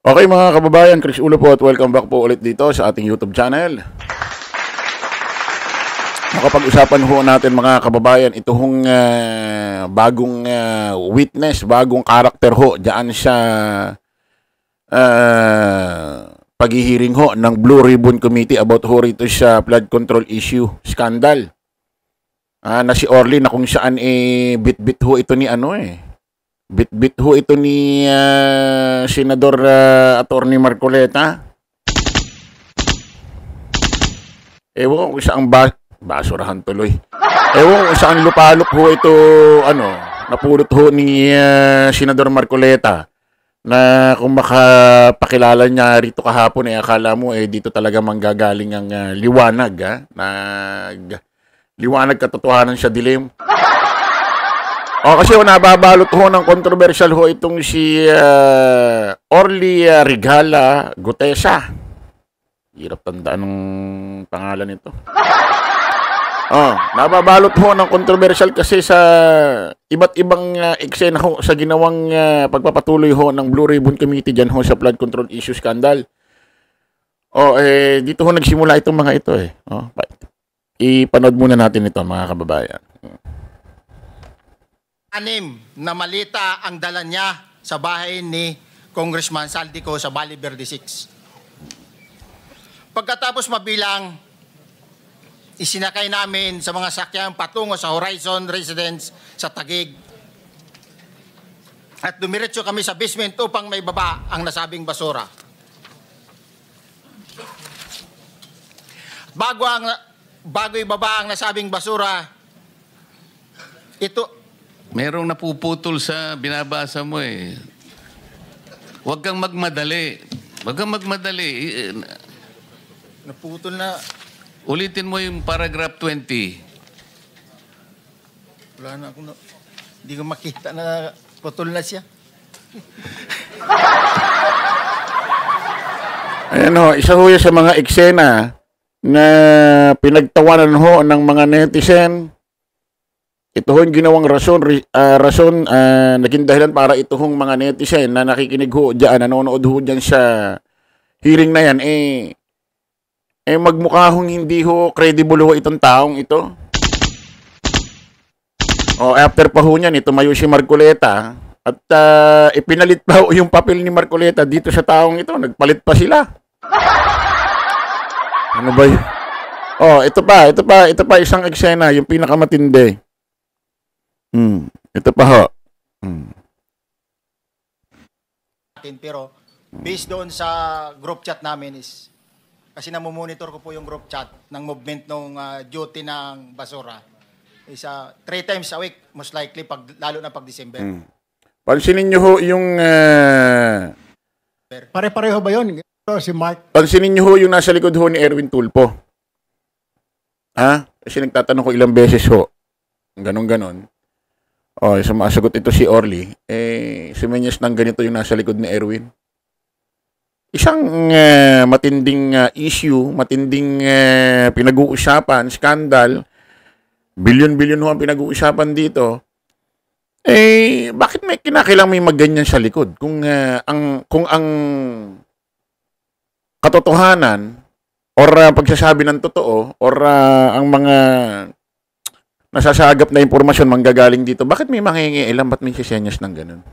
Okay mga kababayan, Chris Ulo po at welcome back po ulit dito sa ating YouTube channel. Nakapag-usapan ho natin mga kababayan itong bagong witness, bagong karakter ho dyan sa paghihiring ho ng Blue Ribbon Committee about ho rito sa flood control issue scandal. Na si Orly na kung saan bit-bit ho ito ni Bit-bit ho ito ni Senador Attorney Marcoleta. Ewan ko kung saan basurahan tuloy. Ewan ko kung saan lupalop ho ito, napulot ho ni Senador Marcoleta. Na kung makapakilala niya rito kahapon, akala mo dito talaga manggagaling ang liwanag. Liwanag katotohanan sa dilim. Kasi nababalot ho ng controversial ho itong si Orly Regala Gutesa. Hirap tandaan ng pangalan nito. Nababalot ho ng controversial kasi sa iba't ibang eksena ho sa ginawang pagpapatuloy ho ng Blue Ribbon Committee dyan ho sa flood control issue scandal. Dito ho nagsimula itong mga ito Ipanood muna natin ito mga kababayan. Anim na malita ang dala niya sa bahay ni Congressman Saldico sa Valle Verde 6. Pagkatapos mabilang, isinakay namin sa mga sakyan patungo sa Horizon Residence sa Taguig. At dumiretso kami sa basement upang may baba ang nasabing basura. Bago ibaba ang nasabing basura, merong napuputol sa binabasa mo Huwag kang magmadali. Huwag kang magmadali. Naputol na. Ulitin mo yung paragraph 20. Wala na akong, hindi ko makita na putol na siya. Ayan isa ho sa mga eksena na pinagtawanan ho ng mga netizen. Ito ho yung ginawang rason naging dahilan para ito hong mga netizen na nakikinig ho dyan, nanonood ho dyan sa hearing na yan, magmukha hong hindi ho credible ho itong taong ito. After pa ho niyan, tumayo si Marcoleta at ipinalit pa ho yung papel ni Marcoleta dito sa taong ito. Nagpalit pa sila. Ano ba yun? Ito pa isang eksena, yung pinakamatindi. Ito pa ho. Pero based doon sa group chat namin kasi namomonitor ko po yung group chat ng movement ng duty ng basura. 3 times a week, most likely, lalo na pag December. Pansinin nyo ho yung... Pare-pareho ba yun? Si Mark. Pansinin nyo ho yung nasa likod ho ni Erwin Tulpo. Kasi nagtatanong ko ilang beses ho. Ganon. Sumasagot ito si Orly. Sumenyas ng ganito yung nasa likod ni Erwin. Isang matinding issue, matinding pinag-uusapan, skandal, bilyon-bilyon ho ang pinag-uusapan dito. Bakit may kinakailangan may magganyan sa likod? Kung ang katotohanan or pagsasabi ng totoo or ang mga nasasagap na impormasyon manggagaling dito, bakit may mangingialam? Ba't may sisenyas ng ganun?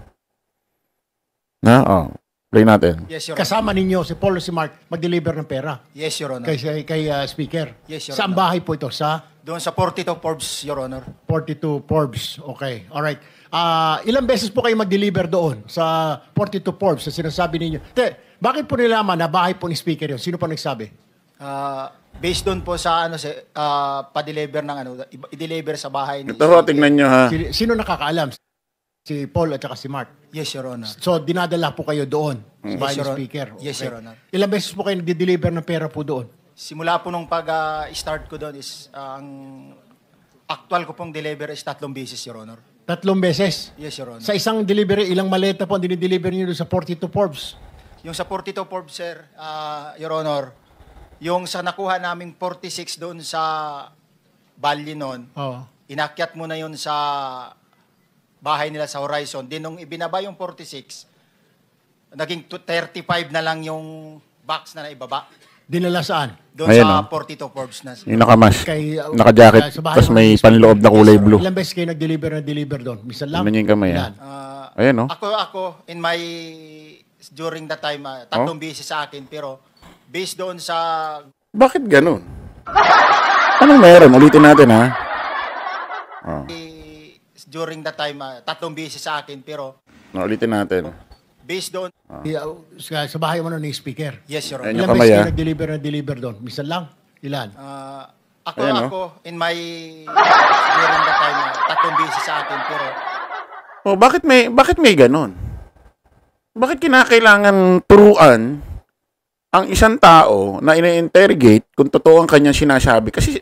Play natin. Yes, Your Honor. Kasama ninyo si Paul o si Mark mag-deliver ng pera Yes, Your Honor. kay Speaker. Yes, Your Saan Honor. bahay po ito? Sa Doon sa 42 Forbes, Your Honor. 42 Forbes. Okay. Alright. Ilang beses po kayo mag-deliver doon sa 42 Forbes na sinasabi ninyo? Bakit po nilaman na bahay po ni Speaker yun? Sino po nagsabi? Based doon po sa pa-deliver ng i-deliver sa bahay ni Ito ho, tignan nyo ha. Sino nakakaalam? Si Paul at saka si Mark. Yes, Your Honor. So, dinadala po kayo doon sa bahay Yes, ni Your Honor. Speaker. Yes, Your Honor. Ilang beses po kayo nag-deliver ng pera po doon? Simula po nung pag-start ko doon ang actual ko pong deliver is 3 beses, Your Honor. 3 beses? Yes, Your Honor. Sa isang delivery, ilang maleta po ang dinideliver niyo doon sa 42 Forbes? Yung sa 42 Forbes, sir, Your Honor, yung sa nakuha naming 46 doon sa Valle noon, inakyat mo na yun sa bahay nila sa Horizon. Din nung ibinaba yung 46, naging 35 na lang yung box na naibaba. Dinala saan? Doon Ayan, sa oh. 42 Forbes na. Yung nakamas, Kay, naka-jacket, sa bahay tapos mo may ni panloob na kulay blue. Ilang beses kayo nag-deliver doon? Minsan lang? Ano niya yung kamay, Ilan? Ayan, oh. Ako, in my, during that time, tatlong beses sa akin, pero based doon sa, Bakit ganun? Anong meron? Ulitin natin, ha? during that time, tatlong beses sa akin, pero Ulitin natin. based doon, Sa bahay mo ni speaker? yes, Your Ayun Honor. yung Ilang kamay, beses kayo ah. nag-deliver doon? Minsan lang? Ilan? Ayan, Ako, in my, during that time, tatlong beses sa akin, pero Oh, bakit may ganun? Bakit kinakailangan turuan ang isang tao na ina-interrogate kung totoo ang kanyang sinasabi? Kasi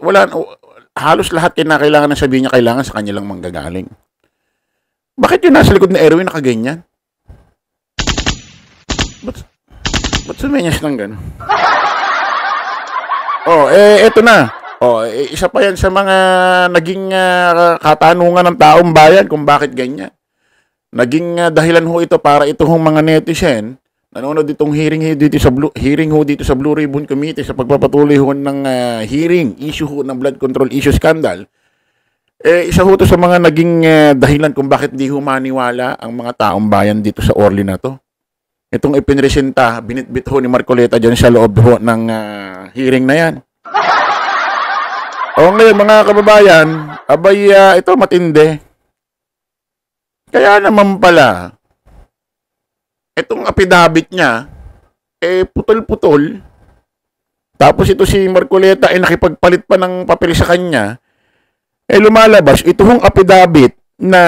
halos lahat kinakailangan na sabihin niya kailangan sa kanya lang manggagaling. Bakit yung nasa likod ni Erwin nakaganyan? Ba't sumenyas ng gano'n? Oh, eto na. Oh, isa pa yan sa mga naging katanungan ng taong bayan kung bakit ganyan. Naging dahilan ho ito para ito hong mga netizen nanonood itong hearing ho dito sa Blue Ribbon Committee sa pagpapatuloy ho ng hearing issue ho ng blood control issue scandal. Isa ho to sa mga naging dahilan kung bakit di ho maniwala ang mga taong bayan dito sa Orly na to. Itong ipinresenta, binitbit ho ni Marcoleta dyan sa loob ho ng hearing na yan. O ngayon mga kababayan, abay ito matindi. Kaya naman pala, itong apidabit niya, putol-putol. Tapos ito si Marcoleta nakipagpalit pa ng papel sa kanya. Lumalabas, ito hong apidabit na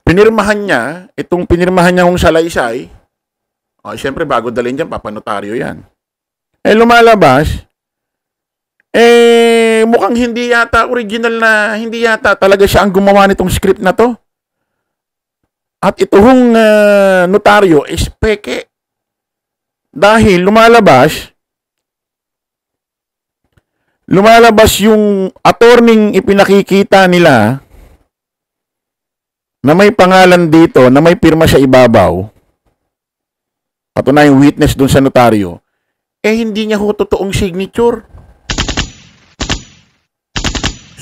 pinirmahan niya, itong pinirmahan niya hong salaysay. Siyempre bago dalhin dyan, papanotaryo yan. Lumalabas, mukhang hindi yata original na, hindi yata talaga siya ang gumawa nitong script na to. At ito hong notaryo is peke. Dahil lumalabas yung attorney ipinakikita nila na may pangalan dito, na may pirma sa ibabaw. Patunay yung witness dun sa notaryo. Hindi niya ho totoong signature.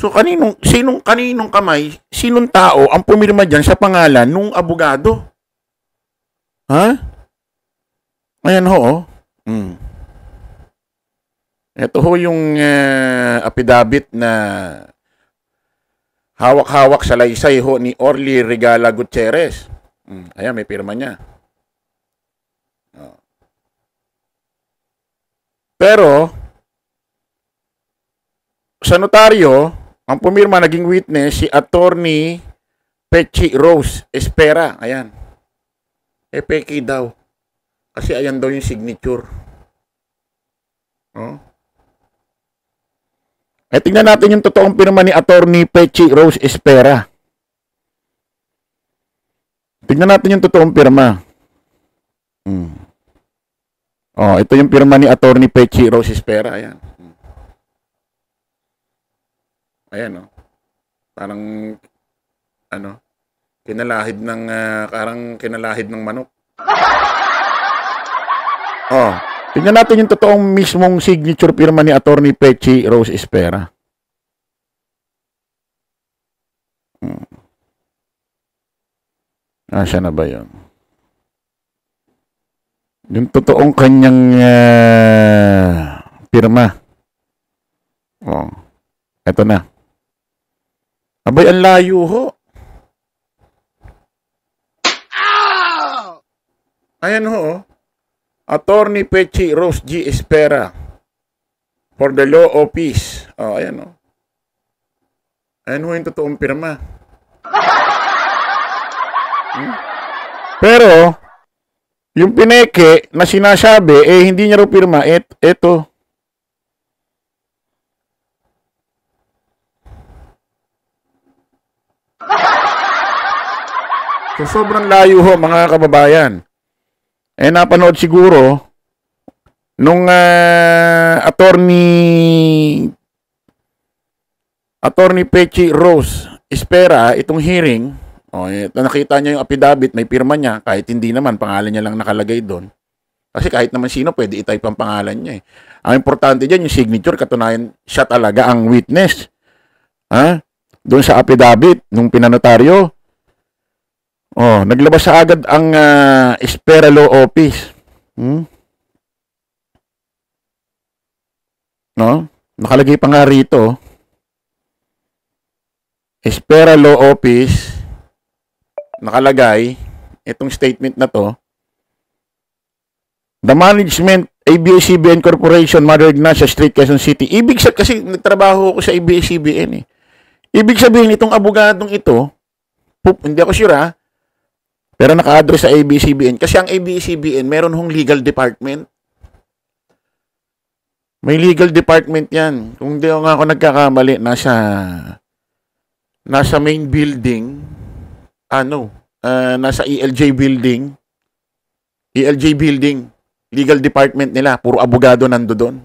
So, kaninong kamay, sinong tao ang pumirma dyan sa pangalan nung abogado? Ha? Ayan ho, Ito ho yung apidabit na hawak-hawak sa laysay ho ni Orly Regala Gutierrez. Ayan, may pirma niya. Pero, sa notaryo, ang pumirma naging witness si Attorney Pechi Rose Espera. Ayan. Peki daw. Kasi ayan daw yung signature. Tingnan natin yung totoong pirma ni Attorney Pechi Rose Espera. Tingnan natin yung totoong pirma. Ito yung pirma ni Attorney Pechi Rose Espera. Ayan. Ayan, parang, kinalahid ng manok. Tingnan natin yung totoong mismong signature pirma ni Attorney Pechi Rose Espera. Siya na ba yun? Yung totoong kanyang pirma. Ito na. Abay, ang layo ho. Ayan ho, Attorney Pechi Rose G. Espera for the Law Office. Ayan ho. Ayan ho yung totoong pirma. Pero, yung pineke na sinasabi, hindi niya raw pirma. Ito. So, sobrang layo ho, mga kababayan. Napanood siguro nung Attorney Pechi Rose Espera, itong hearing, Nakita niya yung affidavit, may pirma niya, kahit hindi naman, pangalan niya lang nakalagay doon. Kasi kahit naman sino, pwede i-type ang pangalan niya eh. Ang importante dyan, yung signature, katunayan siya talaga ang witness. Doon sa affidavit, nung pinanotaryo. Naglabas sa agad ang Espera Law Office. Nakalagay pa nga rito, Espera Law Office, nakalagay, itong statement na to, the management, ABS-CBN Corporation, Mother Ignacia Street, Quezon City. Ibig sabihin, kasi nagtrabaho ko sa ABS-CBN eh. Ibig sabihin, itong abogadong ito, hindi ako sure pero naka-address sa ABS-CBN. Kasi ang ABS-CBN, meron hong legal department. May legal department yan. Kung hindi ako nagkakamali, nasa main building, nasa ELJ building, legal department nila, puro abogado nando doon.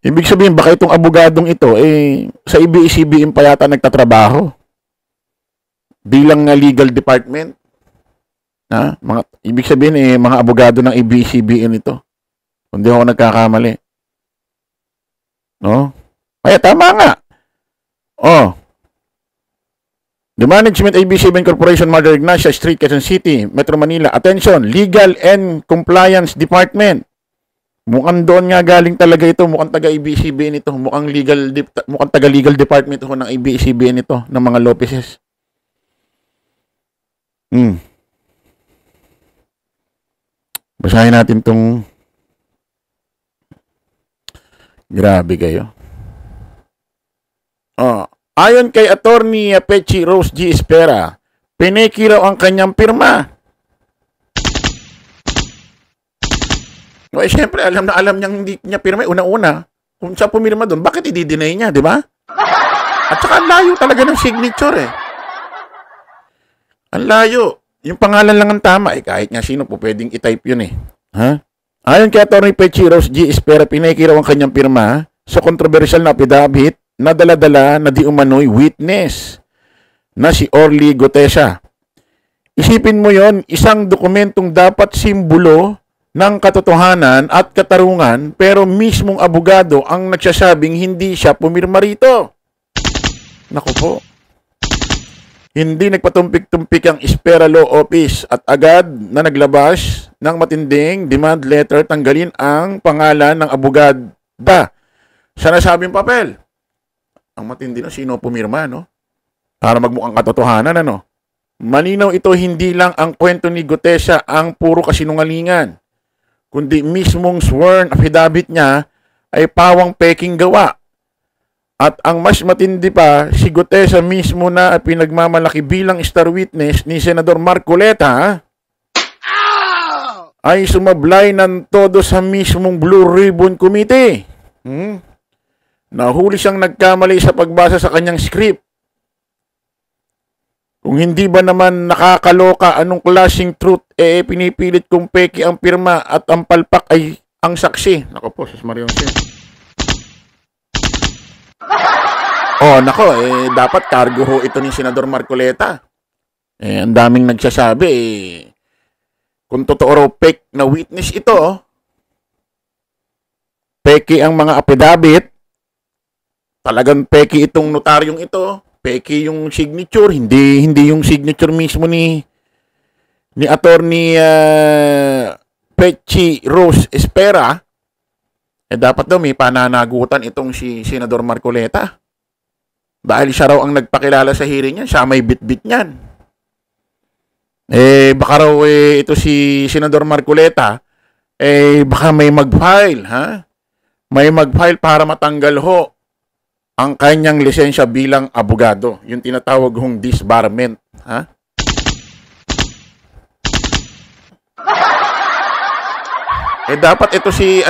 Ibig sabihin, baka itong abogadong ito, sa ABS-CBN pa yata nagtatrabaho. Bilang legal department. Ibig sabihin, mga abogado ng ABS-CBN ito. Kung di ako nagkakamali. Kaya tama nga. The Management ABS-CBN Corporation, Mother Ignacia Street, Quezon City, Metro Manila. Attention, Legal and Compliance Department. Mukhang doon nga galing talaga ito. Mukhang taga-ABS-CBN ito. Mukhang taga-legal department ito ng ABS-CBN ito, ng mga Lopezes. Basahin natin itong grabe kayo. Ayon kay Attorney Pechi Rose G. Espera, pineki raw ang kanyang pirma. Siyempre, alam niyang hindi niya pirma. Una-una, kung siya pumirma doon, bakit i-deny niya, di ba? At saka ang layo talaga ng signature eh. Ang layo. Yung pangalan lang ang tama eh. Kahit nga sino po pwedeng i-type yun eh. Ayon kay Attorney Pechi Rose G. Espera, pineki raw ang kanyang pirma sa kontrobersyal na affidavit na dala-dala na di umano'y witness na si Orly Gutesa. Isipin mo yon, isang dokumentong dapat simbolo ng katotohanan at katarungan pero mismong abogado ang nagsasabing hindi siya pumirma rito. Naku po. Hindi nagpatumpik-tumpik ang Espera Law Office at agad na naglabas ng matinding demand letter tanggalin ang pangalan ng abogada sa nasabing papel. Ang matindi na sino pumirma, para magmukhang katotohanan, Malinaw ito, hindi lang ang kwento ni Gutesa ang puro kasinungalingan, kundi mismong sworn affidavit niya ay pawang peking gawa. At ang mas matindi pa, si Gutesa mismo na pinagmamalaki bilang star witness ni Senador Marcoleta ay sumablay ng todo sa mismong Blue Ribbon Committee. Nahuli siyang nagkamali sa pagbasa sa kanyang script. Kung hindi ba naman nakakaloka, anong klaseng truth pinipilit kong peki ang pirma at ang palpak ay ang saksi. Nako po, sus Marion. Dapat cargo ho ito ni Senador Marcoleta. Ang daming nagsasabi kung totoo raw fake na witness ito, peki ang mga affidavit, talagang peki itong notaryong ito, peki yung signature, hindi yung signature mismo ni Attorney Pechi Rose Espera, dapat daw may pananagutan itong si Senador Marcoleta. Dahil siya raw ang nagpakilala sa hearing niyan, siya may bit-bit niyan. Baka raw ito si Senador Marcoleta, baka may mag-file, May mag-file para matanggal ho ang kanyang lisensya bilang abogado. Yung tinatawag hong disbarment. Dapat ito si,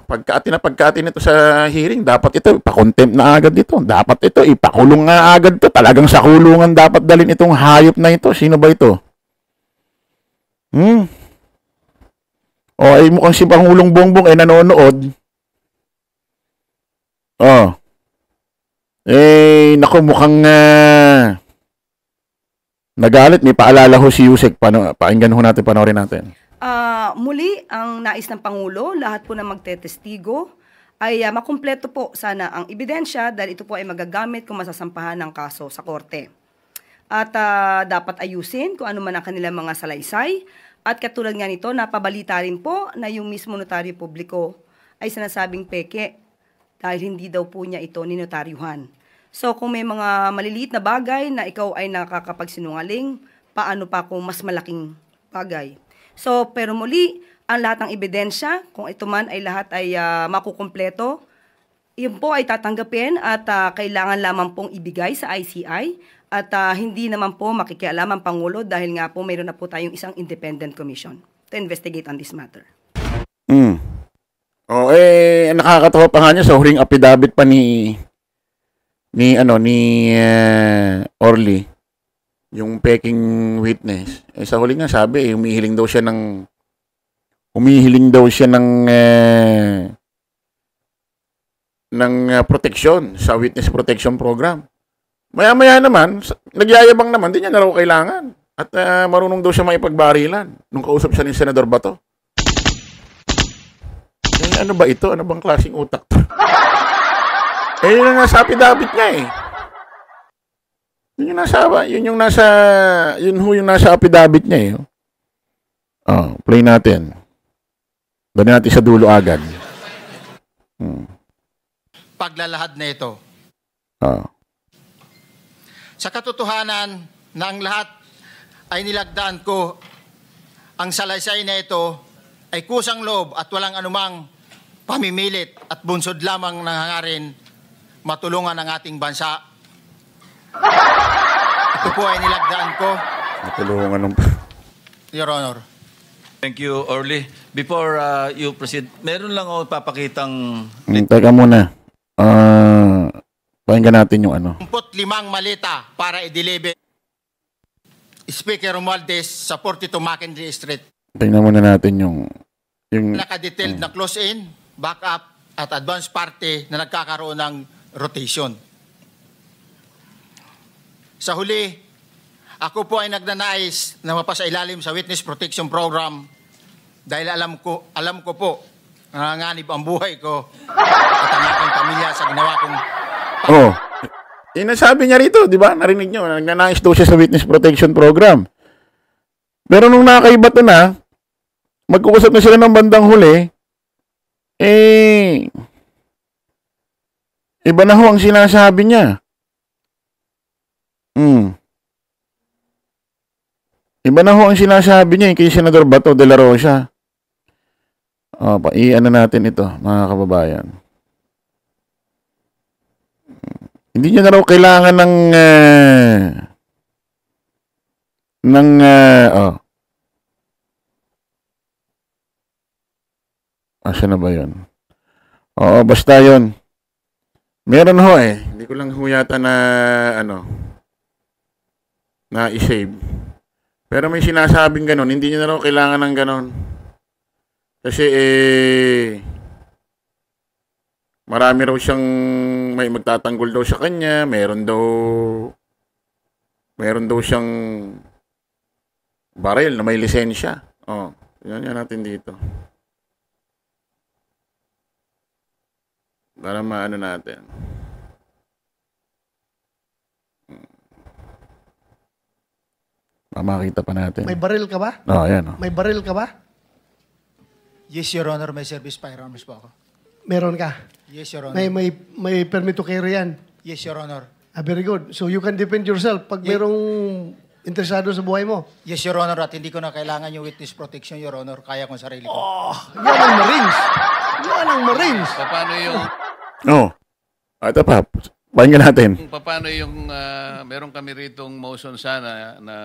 pagka-atin ito sa hearing, dapat ito, ipa-contempt na agad dito. Dapat ito, ipakulong nga agad ito. Talagang sa kulungan dapat dalhin itong hayop na ito. Sino ba ito? Mukhang si Pangulong Bongbong nanonood. Naku, mukhang nagalit. May paalala ho si Yusek. Pakinggan ho natin, panoorin natin. Muli, ang nais ng Pangulo, lahat po na magtetestigo, ay makumpleto po sana ang ebidensya dahil ito po ay magagamit kung masasampahan ng kaso sa korte. At dapat ayusin kung ano man ang kanilang mga salaysay. At katulad nga nito, napabalita rin po na yung mismo notaryo publiko ay sinasabing peke dahil hindi daw po niya ito ninotaryuhan. So kung may mga maliliit na bagay na ikaw ay nakakapagsinungaling, paano pa kung mas malaking bagay? So pero muli, ang lahat ng ebidensya, kung ito man ay lahat ay makukumpleto, yun po ay tatanggapin at kailangan lamang pong ibigay sa ICI at hindi naman po makikialam ang Pangulo dahil nga po mayroon na po tayong isang independent commission to investigate on this matter. Nakakatawa pa nga niya sa huling affidavit pa ni Orly, yung peking witness. Sa huli nga sabi, humihiling daw siya ng proteksyon sa witness protection program. Maya-maya naman, nagyayabang naman, di niya na raw kailangan. At marunong daw siya maipagbarilan nung kausap siya ni Senador Bato. Ano ba ito? Ano bang klaseng utak to? Yun ang nasa affidavit niya eh. Yun yung nasa affidavit niya eh. Play natin. Dali natin sa dulo agad. Paglalahad na ito. Sa katotohanan na ang lahat ay nilagdaan ko, ang salaysay na ito ay kusang loob at walang anumang pamimilit at bunsod lamang ng hangarin matulungan ang ating bansa. Ito po ay nilagdaan ko. Matulungan ng... Your Honor. Thank you, Orly. Before you proceed, meron lang ako papakitang... Teka muna. Pakinggan natin yung 45 maleta para i-deliver Speaker Romualdez sa 42 McKinley Street. Tingnan muna natin yung Naka-detailed na close-in, backup, at advance party na nagkakaroon ng rotation. Sa huli, ako po ay nagnanais na mapasailalim sa Witness Protection Program dahil alam ko po na nanganib ang buhay ko at ang aking pamilya sa ginawa kong Inasabi niya rito, di ba? Narinig niyo, nagnanais daw siya sa Witness Protection Program. Pero nung nakaiba to na, magkukusap na sila ng bandang huli, iba na ho ang sinasabi niya. Iba na ho ang sinasabi niya kay Senador Bato de la Rosa. Ano natin ito, mga kababayan. Hindi niya na raw kailangan asa na ba yun? Basta yun. Meron ho eh. Hindi ko lang ho yata na i-save. Pero may sinasabing ganon. Hindi niya na raw kailangan ng ganon. Kasi marami raw siyang may magtatanggol daw sa kanya, meron daw siyang baril na may lisensya. Yan natin dito. Para maano natin. Makita pa natin. May baril ka ba? Ayan. May baril ka ba? Yes, Your Honor, may service firearms po ako. Meron ka? Yes, Your Honor. May permit to carry yan? Yes, Your Honor. Very good. So you can defend yourself pag merong interesado sa buhay mo? Yes, Your Honor, at hindi ko na kailangan yung witness protection, Your Honor. Kaya kong sarili ko. Yan ang Marines! Yan ang Marines! Paano yung... Ito pa. Pakinggan natin. Paano yung... meron kami ritong motion sana na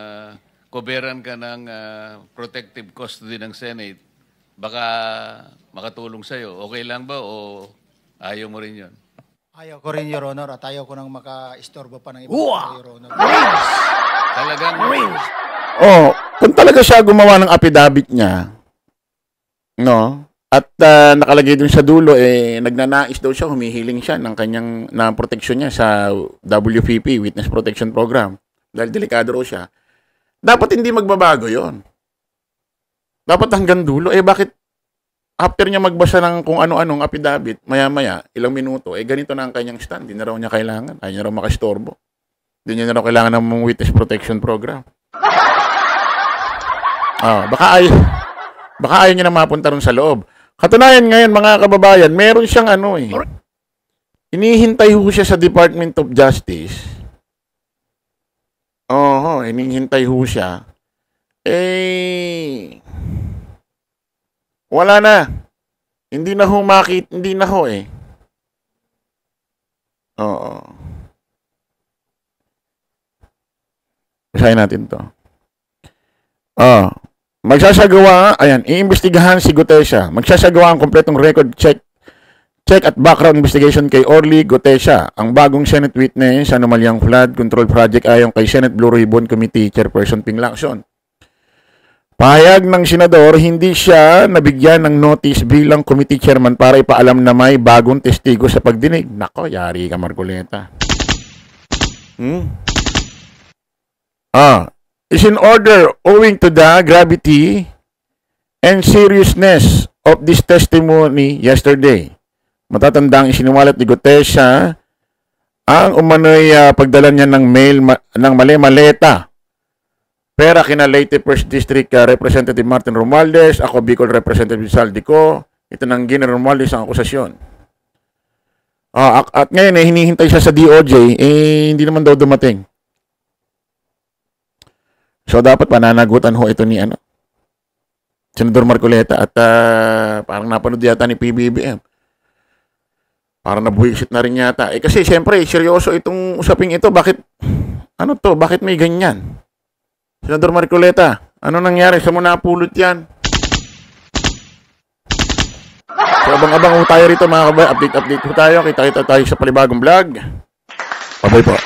koberan ka ng protective custody ng Senate. Baka makatulong sa'yo. Okay lang ba o ayaw mo rin yun? Ayaw ko rin, Your Honor, at ayaw ko nang maka-istorbo pa ng iba, Your Honor. Marines! Talagang... Kung talaga siya gumawa ng affidavit niya, At nakalagay dun sa dulo, nagnanais daw siya, humihiling siya ng kanyang proteksyon niya sa WPP, Witness Protection Program. Dahil delikado raw siya. Dapat hindi magbabago yon. Dapat hanggang dulo. Bakit after niya magbasa ng kung ano-anong affidavit, maya-maya, ilang minuto, ganito na ang kanyang stand. Hindi na raw niya kailangan. Ayaw niya raw makastorbo. Hindi niya na raw kailangan ng Witness Protection Program. Baka ayaw niya na mapunta ron sa loob. Katunayan ngayon, mga kababayan, meron siyang inihintay ho siya sa Department of Justice. Inihintay ho siya. Wala na. Hindi na ho hindi na ho Basahin natin to. Magsasagawa, iimbestigahan si Gutesa. Magsasagawa ang kompletong record check at background investigation kay Orly Gutesa, ang bagong Senate witness sa anomalyang flood control project ayon kay Senate Blue Ribbon Committee Chairperson Ping Lacson. Pahayag ng senador, hindi siya nabigyan ng notice bilang committee chairman para ipaalam na may bagong testigo sa pagdinig. Nako, yari ka, Marcoleta. Is in order owing to the gravity and seriousness of this testimony yesterday. Matatandang isiniwalat ni Gutesa ang umano'y pagdala niya ng mail ng mali-maleta. Pera kina Leyte First District Representative Martin Romualdez, ako Bicol Representative Saldico, ito nang Gina Romualdez ang akusasyon. At ngayon hinihintay siya sa DOJ, hindi naman daw dumating. So, dapat pananagutan ho ito ni Senador Marcoleta at parang napanood yata ni PBBM. Parang nabuhisit na rin yata. Kasi siyempre, seryoso itong usaping ito. Bakit may ganyan? Senador Marcoleta, ano nangyari? Saan mo napulot yan? So, abang-abang ho tayo rito mga kabayan. Update ho tayo. Kita tayo sa palibagong vlog. Bye-bye po.